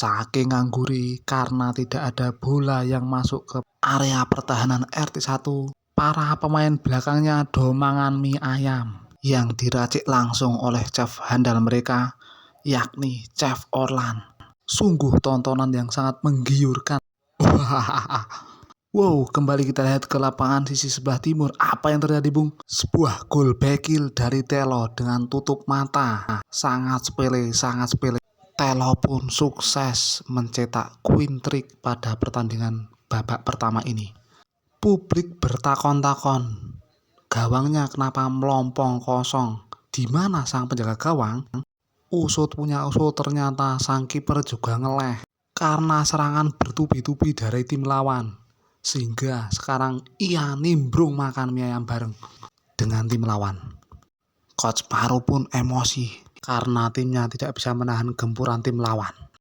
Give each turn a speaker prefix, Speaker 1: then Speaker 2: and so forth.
Speaker 1: Saking ngangguri karena tidak ada bola yang masuk ke area pertahanan RT1, para pemain belakangnya domangan mie ayam yang diracik langsung oleh chef handal mereka, yakni Chef Orlan. Sungguh tontonan yang sangat menggiurkan. Wow, kembali kita lihat ke lapangan sisi sebelah timur. Apa yang terjadi, Bung? Sebuah gol bekil dari Telo dengan tutup mata. Sangat sepele, sangat sepele. Telo pun sukses mencetak queen trick pada pertandingan babak pertama ini. Publik bertakon-takon, gawangnya kenapa melompong kosong? Di mana sang penjaga gawang? Usut punya usut, ternyata sang kiper juga ngeleh karena serangan bertubi-tubi dari tim lawan. Sehingga sekarang ia nimbrung makan mie ayam bareng dengan tim lawan. Coach Paru pun emosi karena timnya tidak bisa menahan gempuran tim lawan.